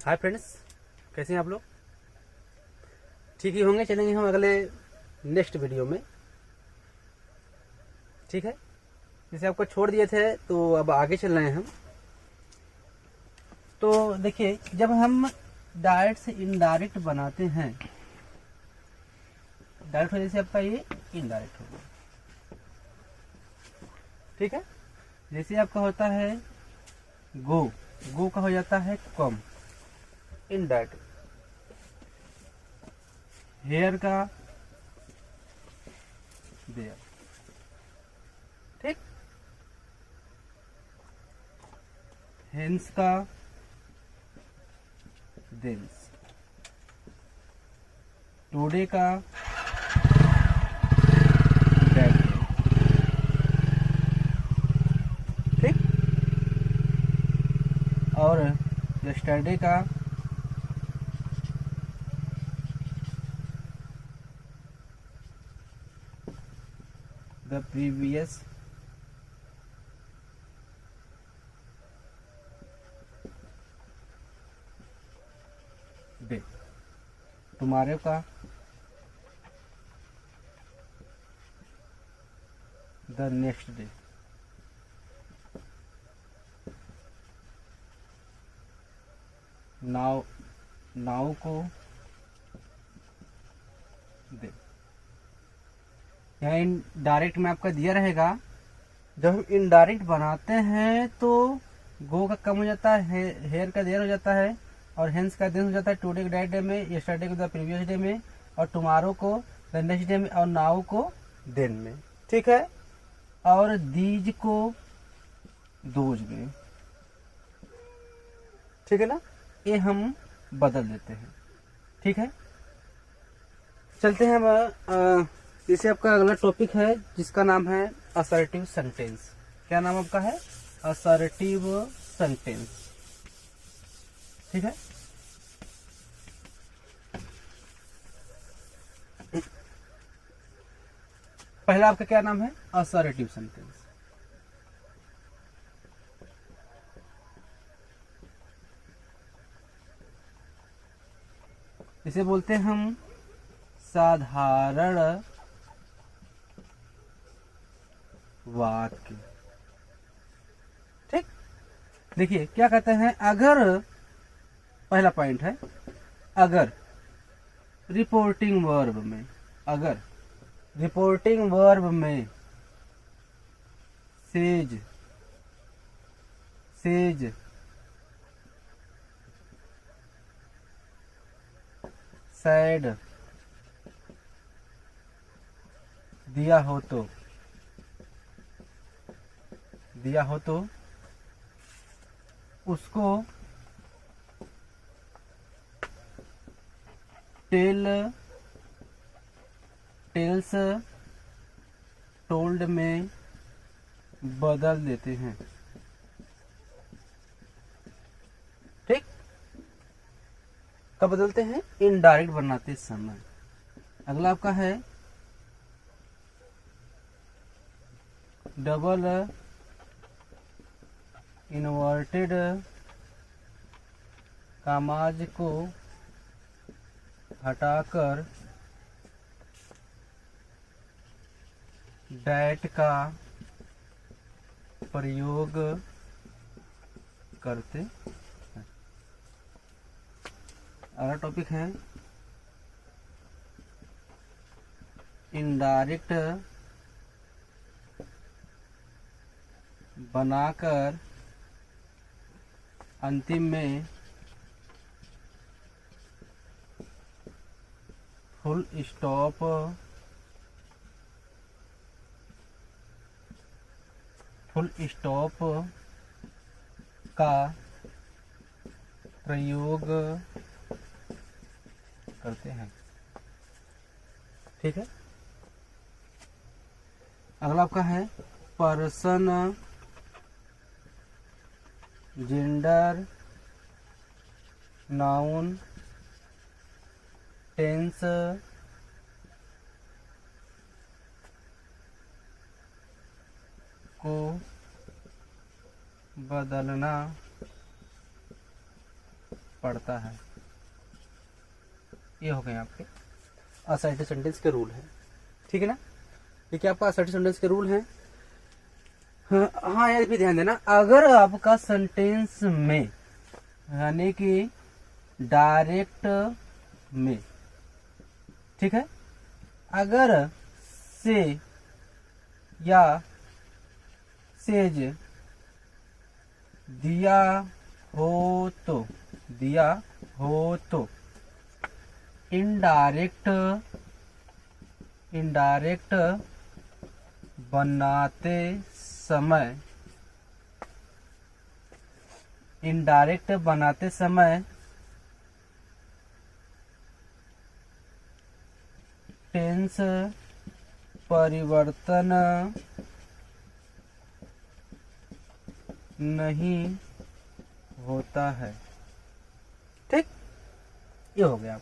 Hi friends, कैसे हैं आप लोग? ठीक ही होंगे। चलेंगे हम अगले नेक्स्ट वीडियो में। ठीक है, जैसे आपको छोड़ दिए थे तो अब आगे चल रहे हैं हम। तो देखिए, जब हम डायरेक्ट से इनडायरेक्ट बनाते हैं, डायरेक्ट वजह से आपका ये इनडायरेक्ट होगा। ठीक है, जैसे आपका होता है गो, गो का हो जाता है कम, इनडायरेक्ट। हेयर का देयर। ठीक, हेंस का देंस, टुडे का दैट। ठीक, और यस्टरडे का द प्रीवियस डे, टुमारो का the next day, now, now को दे। यहाँ इनडायरेक्ट में आपका दिया रहेगा। जब हम इनडायरेक्ट बनाते हैं तो गो का कम हो जाता है, हेयर का देर हो जाता है, और हेंस का दिन हो जाता है टुडे को दैट डे में, यस्टरडे को द प्रीवियस डे में, और टुमारो को द नेक्स्ट डे में, और नाउ को देन में। ठीक है, और दीज को दोज में। ठीक है ना, ये हम बदल देते हैं। ठीक है, चलते हैं अब। जैसे आपका अगला टॉपिक है जिसका नाम है असर्टिव सेंटेंस। क्या नाम आपका है? Assertive sentence. ठीक है, पहला आपका क्या नाम है? Assertive sentence. इसे बोलते हैं हम साधारण वाक्य। ठीक, देखिए क्या कहते हैं। अगर, पहला पॉइंट है, अगर रिपोर्टिंग वर्ब में, अगर रिपोर्टिंग वर्ब में सेज, सेज, सैड दिया हो तो, दिया हो तो उसको टेल, टेल्स, टोल्ड में बदल देते हैं। ठीक, कब बदलते हैं? इनडायरेक्ट बनाते समय। अगला आपका है डबल इन्वर्टेड कामाज को हटाकर डैट का प्रयोग करते हैं। अगला टॉपिक है इनडायरेक्ट बनाकर अंतिम में फुल स्टॉप, फुल स्टॉप का प्रयोग करते हैं। ठीक है, अगला आपका है पर्सन, जेंडर, नाउन, टेंस, को बदलना पड़ता है। ये हो गए आपके असर्टिव सेंटेंस के रूल है, ठीक है ना। देखिए आपका असर्टिव सेंटेंस के रूल है। हाँ यार भी ध्यान देना, अगर आपका सेंटेंस में यानी कि डायरेक्ट में, ठीक है, अगर से या सेज दिया हो तो इनडायरेक्ट बनाते समय टेंस परिवर्तन नहीं होता है, ठीक। ये हो गया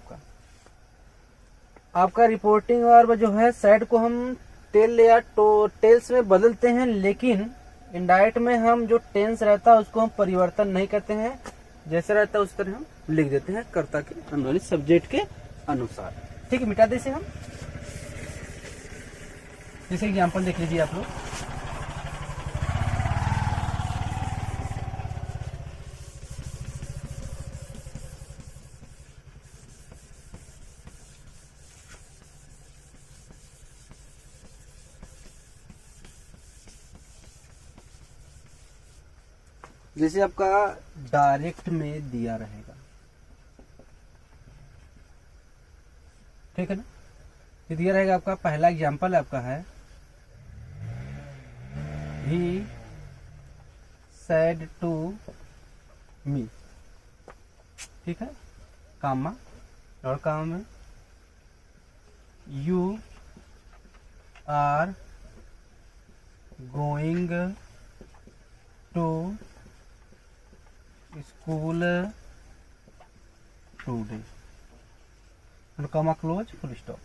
आपका रिपोर्टिंग वर्ब जो है सेड को हम टेल या टेल्स में बदलते हैं, लेकिन इनडायरेक्ट में हम जो टेंस रहता है उसको हम परिवर्तन नहीं करते हैं, जैसे रहता है उस तरह हम लिख देते हैं कर्ता के अनुसार, सब्जेक्ट के अनुसार, ठीक है। मिटा दे इसे हम, जैसे एग्जाम्पल देख लीजिए आप लोग। जैसे आपका डायरेक्ट में दिया रहेगा, ठीक है ना। ये दिया रहेगा आपका पहला एग्जाम्पल आपका है ही सेड टू मी, ठीक है, कामा और काम में you are going to school today, comma close full stop,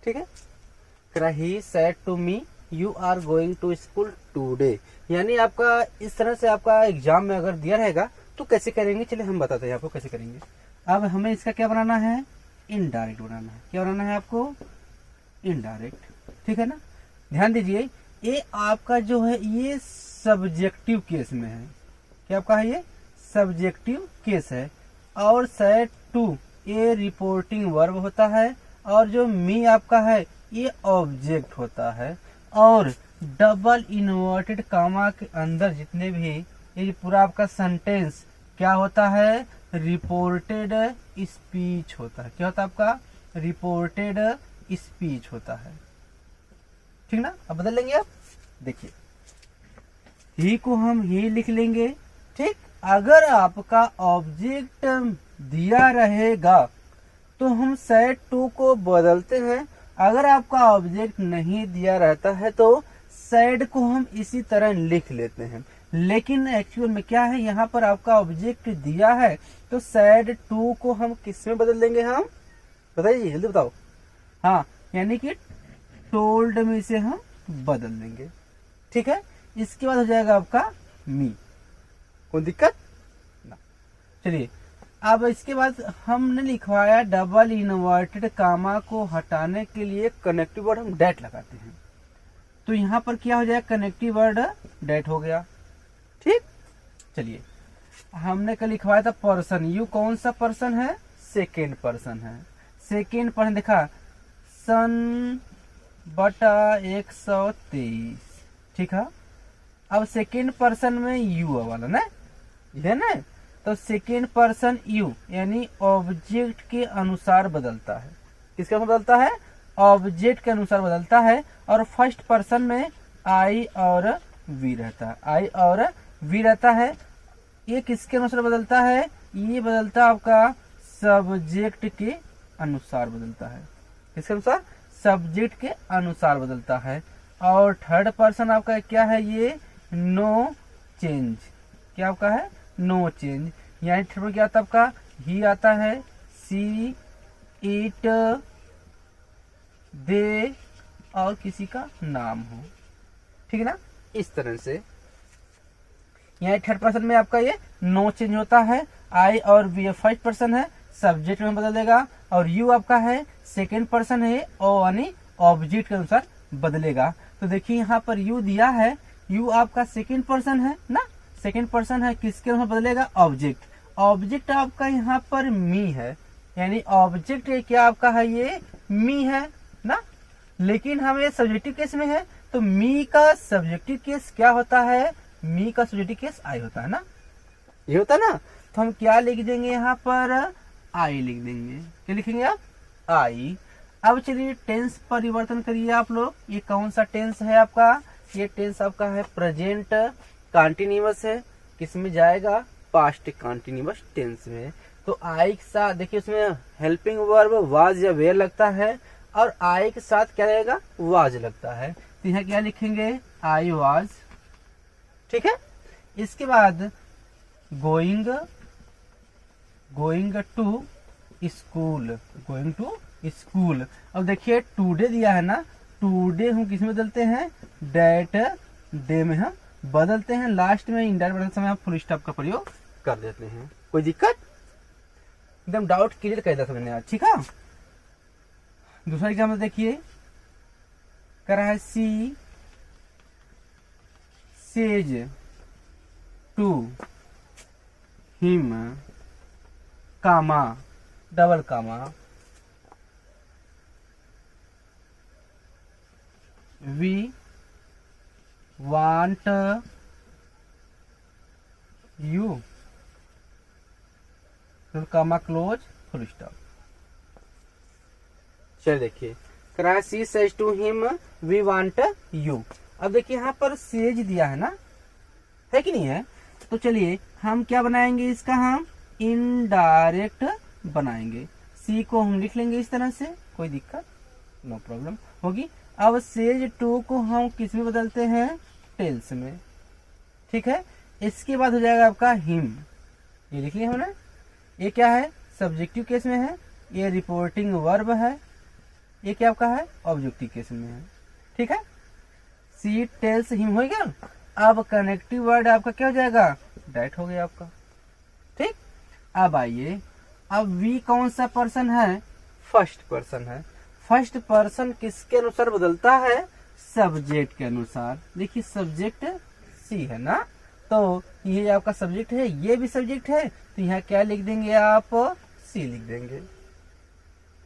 ठीक है। फिर he said to me you are going to school today, यानी आपका इस तरह से आपका एग्जाम में अगर दिया रहेगा तो कैसे करेंगे, चलिए हम बताते हैं आपको कैसे करेंगे। अब हमें इसका क्या बनाना है, इनडायरेक्ट बनाना है। क्या बनाना है आपको, इनडायरेक्ट, ठीक है ना। ध्यान दीजिए ये आपका जो है ये सब्जेक्टिव केस में है, क्या आपका है, ये सब्जेक्टिव केस है, और सेड टू ये रिपोर्टिंग वर्ब होता है, और जो मी आपका है ये ऑब्जेक्ट होता है, और डबल इन्वर्टेड कामा के अंदर जितने भी ये पूरा आपका सेंटेंस क्या होता है, रिपोर्टेड स्पीच होता है। क्या होता है आपका, रिपोर्टेड स्पीच होता है, ठीक ना। अब बदल लेंगे आप, देखिए ही को हम ही लिख लेंगे, ठीक। अगर आपका ऑब्जेक्ट दिया रहेगा तो हम सेड टू को बदलते हैं, अगर आपका ऑब्जेक्ट नहीं दिया रहता है तो सेड को हम इसी तरह लिख लेते हैं। लेकिन एक्चुअल में क्या है, यहाँ पर आपका ऑब्जेक्ट दिया है तो सेड टू को हम किस में बदल देंगे, हम बताइए जल्दी बताओ। हाँ, यानी कि टोल्ड में से हम बदल देंगे, ठीक है। इसके बाद हो जाएगा आपका मी, कोई दिक्कत ना। चलिए अब इसके बाद हमने लिखवाया डबल इन्वर्टेड कामा को हटाने के लिए कनेक्टिव वर्ड हम डेट लगाते हैं, तो यहाँ पर क्या हो जाएगा, कनेक्टिव वर्ड डेट हो गया, ठीक। चलिए हमने कल लिखवाया था पर्सन, यू कौन सा पर्सन है, सेकेंड पर्सन है। सेकेंड पर्सन देखा सन बटा 123, ठीक है। अब सेकेंड पर्सन में यू वाला ना, है ना, तो सेकेंड पर्सन यू यानी ऑब्जेक्ट के अनुसार बदलता है। किसके अनुसार बदलता है, ऑब्जेक्ट के अनुसार बदलता है। और फर्स्ट पर्सन में आई और वी रहता है, आई और वी रहता है। ये किसके अनुसार बदलता है, ये बदलता है आपका सब्जेक्ट के अनुसार बदलता है। किसके अनुसार, सब्जेक्ट के अनुसार बदलता है। और थर्ड पर्सन आपका क्या है, ये नो चेंज, क्या आपका है, नो चेंज, यानी थर्ड क्या आता है आपका, ही आता है, सी इट दे और किसी का नाम हो, ठीक है ना। इस तरह से यहाँ थर्ड पर्सन में आपका ये नो चेंज होता है, आई और वी फर्स्ट पर्सन है, सब्जेक्ट में बदलेगा, और यू आपका है सेकेंड पर्सन है, ओ यानी ऑब्जेक्ट के अनुसार बदलेगा। तो देखिए यहाँ पर यू दिया है, यू आपका सेकेंड पर्सन है ना, सेकेंड पर्सन है, किसके अनुसार बदलेगा, ऑब्जेक्ट। ऑब्जेक्ट आपका यहाँ पर मी है, यानी ऑब्जेक्ट क्या आपका है, ये मी है ना, लेकिन हम ये सब्जेक्टिव केस में है, तो मी का सब्जेक्टिव केस क्या होता है, मी का सब्जेक्टिव केस आई होता है ना, ये होता है ना। तो हम क्या लिख देंगे यहाँ पर, आई लिख देंगे। क्या लिखेंगे आप, आई। अब चलिए टेंस परिवर्तन करिए आप लोग। ये कौन सा टेंस है आपका, ये टेंस आपका है प्रेजेंट कंटीन्यूअस है, किस में जाएगा, पास्ट कंटीन्यूअस टेंस में। तो आई के साथ देखिए उसमें हेल्पिंग वर्ब वाज या वेयर लगता है, और आई के साथ क्या रहेगा, वाज लगता है। तो यहाँ क्या लिखेंगे, आई वाज, ठीक है। इसके बाद going, going to school, going to school. अब देखिए टूडे दिया है ना, टूडे हम किस में बदलते हैं, डेट डे में हम बदलते हैं, लास्ट में इंडायरेक्ट बदलते समय हम फुल स्टॉप का प्रयोग कर देते हैं। कोई दिक्कत, एकदम डाउट क्लियर कर दिया समझने, ठीक है। दूसरा एग्जाम्पल देखिए, कर रहा है she says to him comma double comma we want you comma close full stop. चलिए देखिए, करा she says to him we want you. अब देखिए यहाँ पर सेज दिया है ना, है कि नहीं है, तो चलिए हम क्या बनाएंगे इसका, हम इनडायरेक्ट बनाएंगे। सी को हम लिख लेंगे इस तरह से, कोई दिक्कत नो प्रॉब्लम होगी। अब सेज टू को हम किस में बदलते हैं, टेल्स में, ठीक है। इसके बाद हो जाएगा आपका हिम, ये लिख लिया हमने। ये क्या है, सब्जेक्टिव केस में है, ये रिपोर्टिंग वर्ब है, ये क्या आपका है, ऑब्जेक्टिव केस में है, ठीक है। सी टेल्स हिम हो गया। अब कनेक्टिव वर्ड आपका क्या हो जाएगा, डेट हो गया आपका, ठीक। अब आइए, अब वी कौन सा पर्सन है, फर्स्ट पर्सन है। फर्स्ट पर्सन किसके अनुसार बदलता है, सब्जेक्ट के अनुसार। देखिए सब्जेक्ट सी है ना, तो ये आपका सब्जेक्ट है, ये भी सब्जेक्ट है, तो यहाँ क्या लिख देंगे आप, सी लिख देंगे,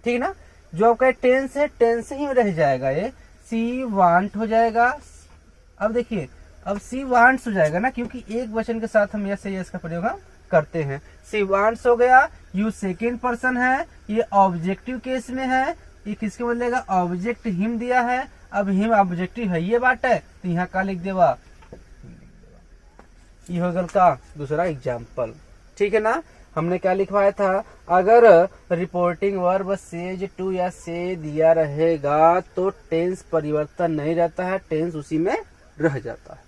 ठीक है ना। जो आपका टेंस है, टेंस ही रह जाएगा, ये सी वांट हो जाएगा। अब देखिए, अब सी वांट्स हो जाएगा ना, क्योंकि एक वचन के साथ हम यस यस का प्रयोग हम करते हैं। सी वांट्स हो गया, यू सेकेंड पर्सन है, ये ऑब्जेक्टिव केस में है, ये किसके बदलेगा, ऑब्जेक्ट हिम दिया है। अब हिम ऑब्जेक्टिव है, ये बात है, तो यहाँ का लिख देगा, ये हो गया का दूसरा एग्जाम्पल, ठीक है ना। हमने क्या लिखवाया था, अगर रिपोर्टिंग वर्ब सेज टू या से दिया रहेगा तो टेंस परिवर्तन नहीं रहता है, टेंस उसी में रह जाता है।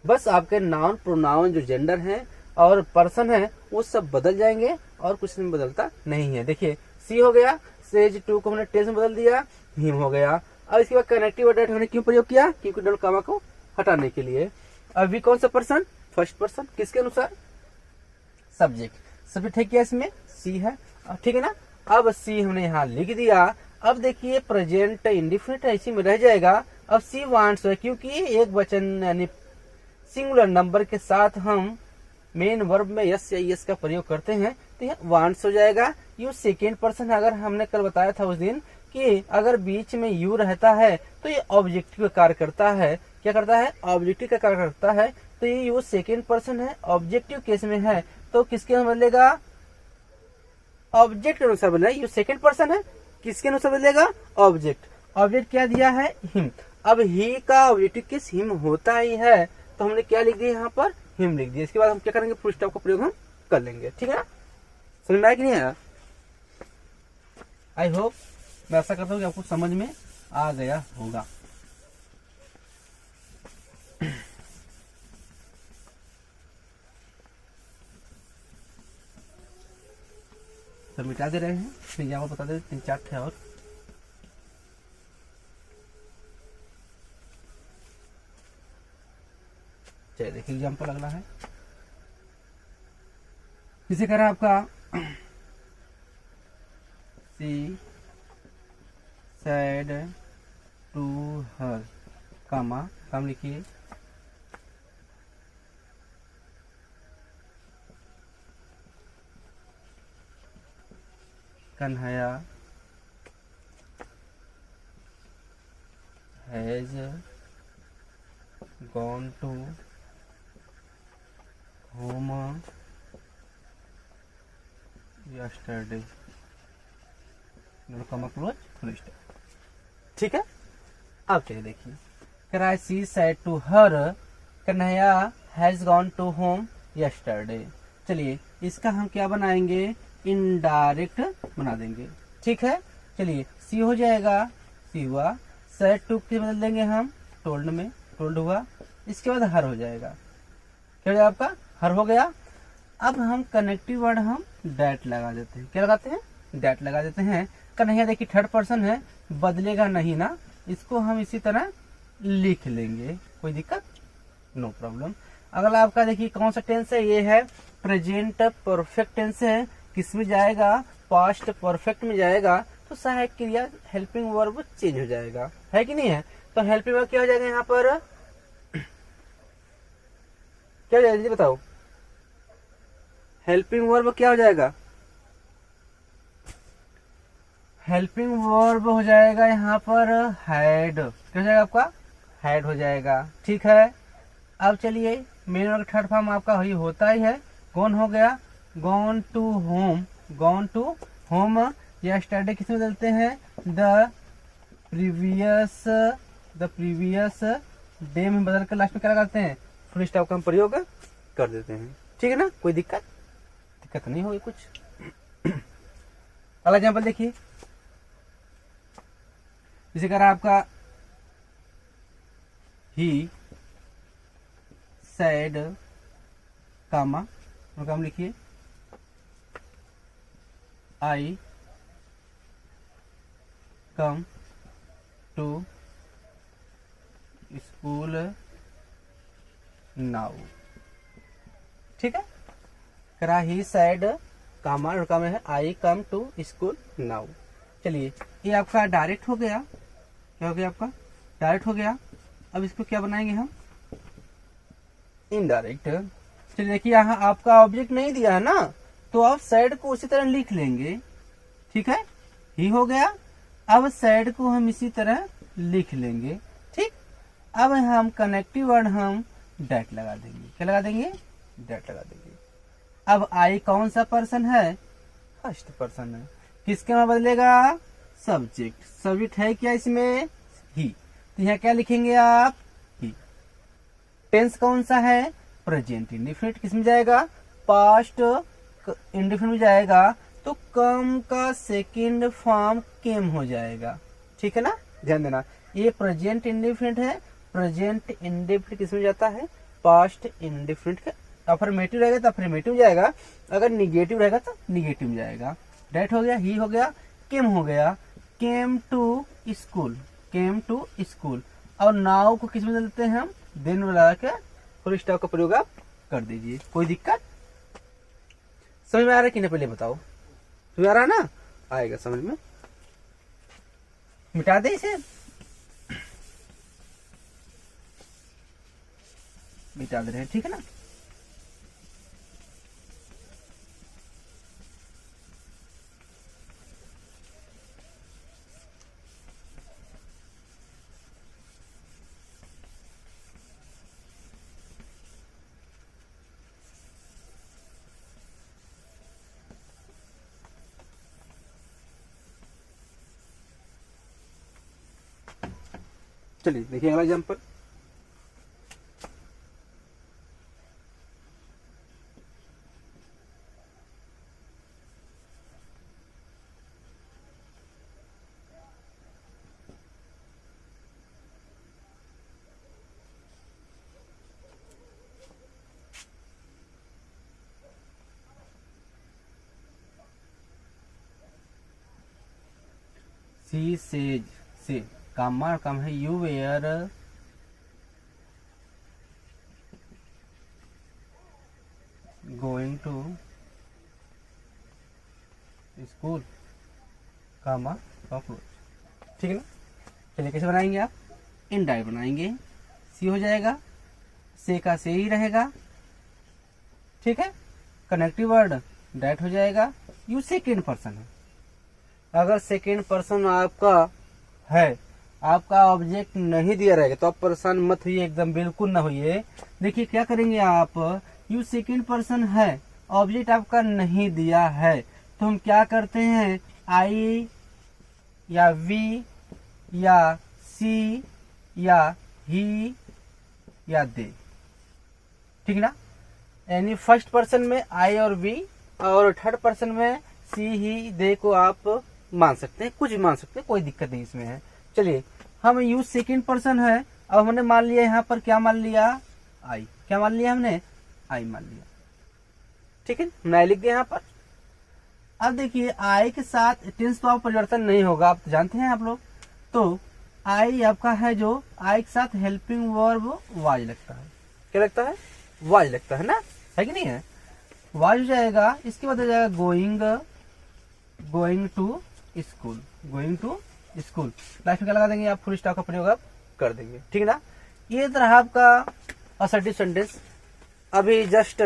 बस आपके नाउन प्रोनाउन जो जेंडर है और पर्सन है वो सब बदल जाएंगे और कुछ नहीं बदलता नहीं है। देखिए सी हो गया, सेज टू को हमने टेंस में बदल दिया, हिम हो गया। अब इसके बाद कनेक्टिव डेट हमने क्यों प्रयोग किया, क्योंकि डबल कॉमा को हटाने के लिए। अब वी कौन सा पर्सन, फर्स्ट पर्सन, किसके अनुसार, सब्जेक्ट। सब्जेक्ट है क्या इसमें, सी है, ठीक है ना। अब सी हमने यहाँ लिख दिया। अब देखिए प्रेजेंट इंडिफिनिट इसी में रह जाएगा। अब सी वांट्स है, क्योंकि एक वचन यानी सिंगुलर नंबर के साथ हम मेन वर्ब में यस या यस का प्रयोग करते हैं, तो यह वांट्स हो जाएगा। यू सेकेंड पर्सन, अगर हमने कल बताया था उस दिन कि अगर बीच में यू रहता है तो ये ऑब्जेक्टिव का कार्य करता है। क्या करता है, ऑब्जेक्टिव का कार्य करता है। तो ये यू सेकेंड पर्सन है, ऑब्जेक्टिव केस में है, तो किसके अनुसार बदलेगा, ऑब्जेक्ट के अनुसार बदलेगा। यू सेकेंड पर्सन है, किसके अनुसार बदलेगा, ऑब्जेक्ट। ऑब्जेक्ट क्या दिया है, हिम। अब ही का ऑब्जेक्टिव केस हिम होता ही है, तो हमने क्या लिख दिया यहाँ पर, हिम लिख दिया। इसके बाद हम क्या करेंगे, फुल स्टॉप का प्रयोग हम कर लेंगे, ठीक है ना। समझ में आया कि नहीं आया, आई होप, मैं ऐसा करता हूँ कि आपको समझ में आ गया होगा। तो मिटा दे रहे हैं, फिर यहाँ पर बता दे 3-4 थे और चलिए देखिए एग्जाम्पल अगला है। इसे करें आपका सी सैड टू हर कामा काम लिखिए Kanhaiya has gone to home yesterday, comma close full stop. ठीक है, अब चलिए देखिए, कह रहा है she said to her Kanhaiya has gone to home yesterday. चलिए इसका हम क्या बनाएंगे, इनडायरेक्ट बना देंगे। ठीक है, चलिए सी हो जाएगा, सी हुआ, सेड टू के बदल देंगे हम टोल्ड में, टोल्ड हुआ, इसके बाद हर हो जाएगा। क्या हो जाएगा आपका, हर हो गया। अब हम कनेक्टिव वर्ड हम डैट लगा देते हैं, क्या लगाते हैं, डैट लगा देते हैं। कन्हैया देखिए थर्ड पर्सन है, बदलेगा नहीं ना, इसको हम इसी तरह लिख लेंगे, कोई दिक्कत, नो प्रॉब्लम। अगला आपका देखिए कौन सा टेंस है, ये है प्रेजेंट परफेक्ट टेंस है, किस में जाएगा, पास्ट परफेक्ट में जाएगा, तो सहायक क्रिया हेल्पिंग वर्ब चेंज हो जाएगा, है कि नहीं है। तो हेल्पिंग वर्ब क्या हो जाएगा यहाँ पर, क्या हो जाएगा जी बताओ, हेल्पिंग वर्ब क्या हो जाएगा, हेल्पिंग वर्ब हो जाएगा यहाँ पर हैड, क्या हो जाएगा आपका, हैड हो जाएगा। ठीक है, अब चलिए मेन वर्ब थर्ड फॉर्म आपका ही होता ही है, गॉन हो गया, gone to home, gone to home, yesterday किस में बदलते हैं, द प्रीवियस डे में बदल कर लास्ट में क्या लगाते हैं, फुल स्टॉप का हम प्रयोग कर देते हैं। ठीक है ना, कोई दिक्कत नहीं होगी कुछ। अगला एग्जाम्पल देखिए, जैसे कह रहा आपका ही सैड कामा, काम लिखिए आई कम टू स्कूल नाउ। ठीक है, करा ही सैड कामा, रुका में है आई कम टू स्कूल नाउ। चलिए ये आपका डायरेक्ट हो गया, क्या हो गया आपका, डायरेक्ट हो गया। अब इसको क्या बनाएंगे हम, इनडायरेक्ट। चलिए देखिए यहाँ आपका ऑब्जेक्ट नहीं दिया है ना, तो आप सैड को उसी तरह लिख लेंगे। ठीक है, ही हो गया, अब सैड को हम इसी तरह लिख लेंगे। ठीक, अब हम कनेक्टिव वर्ड हम डैट लगा देंगे, क्या लगा देंगे, डैट लगा देंगे। अब आई कौन सा पर्सन है, फर्स्ट पर्सन है, किसके में बदलेगा, सब्जेक्ट, सब्जेक्ट है क्या इसमें, ही, तो यहाँ क्या लिखेंगे आप, ही। टेंस कौन सा है, प्रेजेंट इंडेफिनिट, किसमें जाएगा, पास्ट इंडेफिनिट में जाएगा, तो कम का सेकंड फॉर्म केम हो जाएगा। ठीक है ना, ध्यान देना, ये प्रेजेंट इंडेफिनिट है, प्रेजेंट इंडेफिनिट किसमें जाता है, पास्ट इंडेफिनिट का अफर्मेटिव रहेगा तो अफर्मेटिव जाएगा, अगर निगेटिव रहेगा तो निगेटिव में जाएगा। डेट हो गया, ही हो गया, केम हो गया, came to school, came to school. और नाउ को किस में देते हैं हम, देन लगा के फुल स्टॉप का प्रयोग आप कर दीजिए, कोई दिक्कत, समझ में आ रहा है कि नहीं, पहले बताओ, समझ आ रहा है ना, आएगा समझ में, मिटा दे इसे, मिटा दे रहे हैं, ठीक है ना। चलिए देखिए अगला एग्जाम्पल, सी सेज, से कामा काम है, you were going to school comma कॉकरोच। ठीक है ना। चलिए कैसे बनाएंगे आप, इनडायरेक्ट बनाएंगे, सी हो जाएगा, से का से ही रहेगा। ठीक है, कनेक्टिव वर्ड डायरेक्ट हो जाएगा। यू सेकेंड पर्सन है, अगर सेकेंड पर्सन आपका है, आपका ऑब्जेक्ट नहीं दिया रहेगा तो आप परेशान मत होइए, एकदम बिल्कुल ना होइए। देखिए क्या करेंगे आप, यू सेकेंड पर्सन है, ऑब्जेक्ट आपका नहीं दिया है, तो हम क्या करते हैं, आई या वी या सी या ही या दे। ठीक ना। यानी फर्स्ट पर्सन में आई और वी, और थर्ड पर्सन में सी ही दे को आप मान सकते हैं, कुछ भी मान सकते हैं, कोई दिक्कत नहीं इसमें है। चलिए हम यूज सेकेंड पर्सन है, अब हमने मान लिया यहाँ पर क्या मान लिया, आई। क्या मान लिया हमने, आई मान लिया। ठीक है, मैं लिख दिया यहाँ पर। अब देखिए आई के साथ टेंस तो परिवर्तन नहीं होगा, आप तो जानते हैं आप लोग। तो आई आपका है जो, आई के साथ हेल्पिंग वर्ब वाज लगता है। क्या लगता है, वाज लगता है ना, है कि नहीं है, वाज हो जाएगा। इसके बाद हो जाएगा going, going to school, going to school. Last में क्या लगा देंगे आप, फुल स्टॉप का प्रयोग आप कर देंगे। ठीक है ना। ये तरह आपका असर्टिव सेंटेंस। अभी जस्ट